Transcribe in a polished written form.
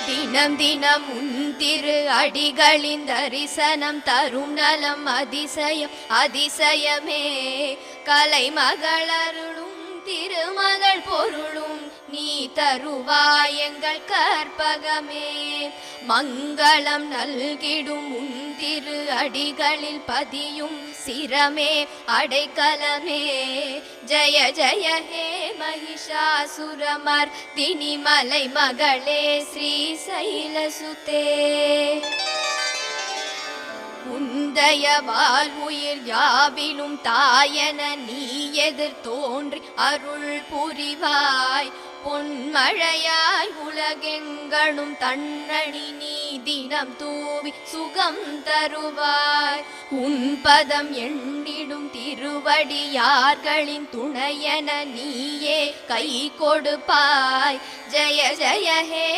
தினம் தினம் உன் திரு அடிகளின் தரிசனம் தரும் நலம் அதிசயம் அதிசயமே. கலைமகளருளும் திருமகள் பொருளும் நீ தருவாய் எங்கள் கற்பகமே. மங்களம் நல்கிடும் உன் திரு அடிகளில் பதியும் சிரமே அடைக்கலமே. ஜய ஜய ஹே மகிஷாசுரமர்தினி மலை மகளே ஸ்ரீசைலசுதே. உந்தயவால் உயிர் யாவிலும் தாயன நீ எதிர் தோன்றி அருள் புரிவாய். பொன்மழையாய் உலகெங்கணும் தன்னணி நீ தினம் தூவி சுகம் தருவாய். உன் பதம் எண்ணிடும் திருவடியார்களின் துணையென நீயே கை கொடுப்பாய். ஜய ஜய ஹே